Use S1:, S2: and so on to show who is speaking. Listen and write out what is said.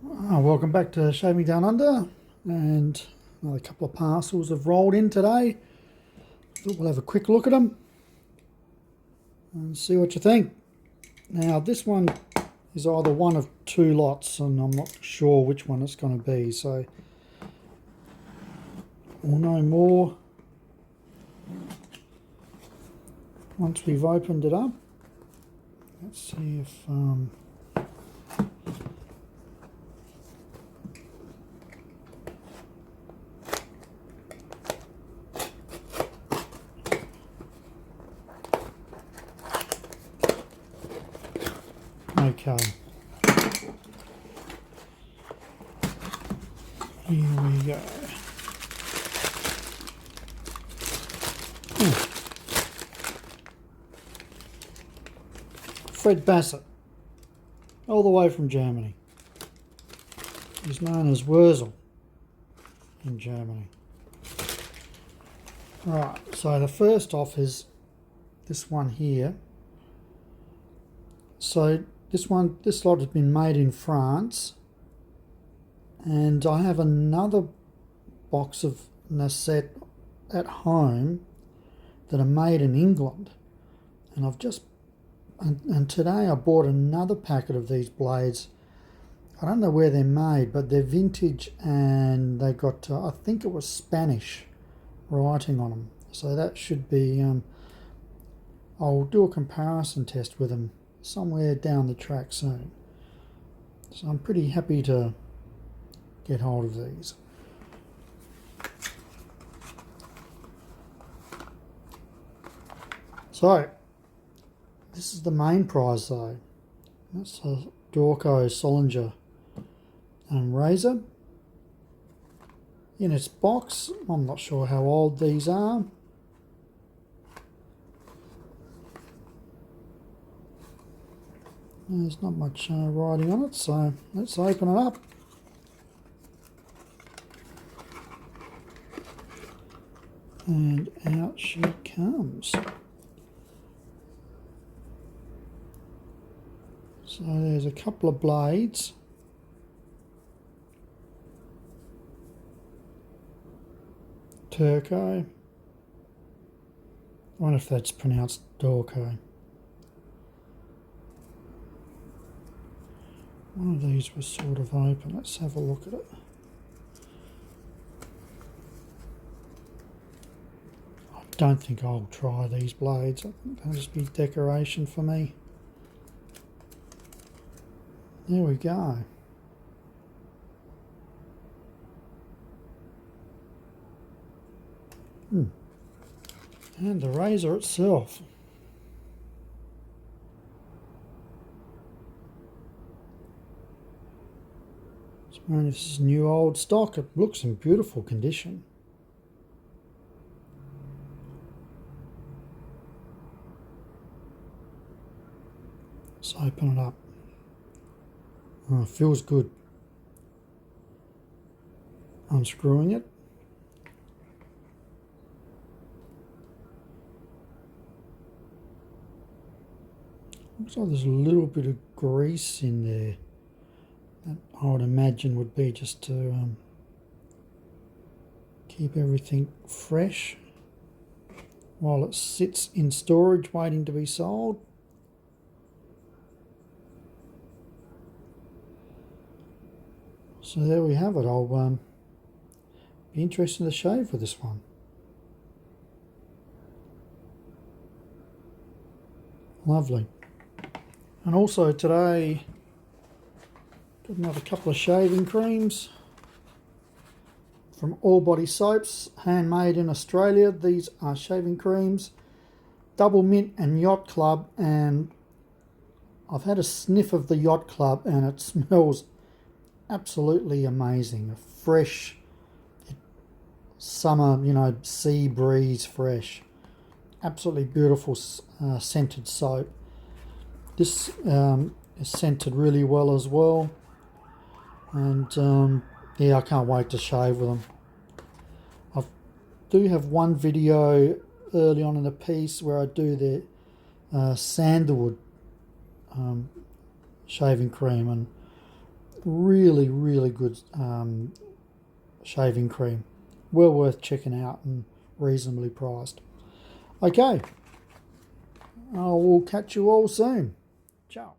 S1: Welcome back to Shaving Down Under, and another couple of parcels have rolled in today. Thought we'll have a quick look at them and see what you think. Now this one is either one of two lots and I'm not sure which one it's going to be, so we'll know more once we've opened it up. Let's see if okay. Here we go. Fred Bassett, all the way from Germany. He's known as Wurzel in Germany. Right, so the first off is this one here. So this lot has been made in France, and I have another box of Nasset at home that are made in England, and and today I bought another packet of these blades. I don't know where they're made, but they're vintage and they got I think it was Spanish writing on them, so that should be I'll do a comparison test with them somewhere down the track soon. So I'm pretty happy to get hold of these. So this is the main prize though. That's a Dawco Solinger razor. In its box, I'm not sure how old these are. There's not much writing on it, so let's open it up. And out she comes. So there's a couple of blades. Turco. I wonder if that's pronounced Dawco. One of these was sort of open. Let's have a look at it. I don't think I'll try these blades. I think they'll just be decoration for me. There we go. And the razor itself. I was wondering if this is new old stock. It looks in beautiful condition. Let's open it up. Oh, it feels good. Unscrewing it. Looks like there's a little bit of grease in there. That I would imagine would be just to keep everything fresh while it sits in storage waiting to be sold. So there we have it. I'll be interested to shave with this one. Lovely. And also today, got another couple of shaving creams from All Body Soaps, handmade in Australia. These are shaving creams, Double Mint and Yacht Club, and I've had a sniff of the Yacht Club and it smells absolutely amazing. A fresh summer, sea breeze fresh. Absolutely beautiful scented soap. This is scented really well as well, and yeah, I can't wait to shave with them. I do have one video early on in the piece where I do the sandalwood shaving cream, and really, really good shaving cream. Well worth checking out and reasonably priced. Okay, I will catch you all soon. Ciao.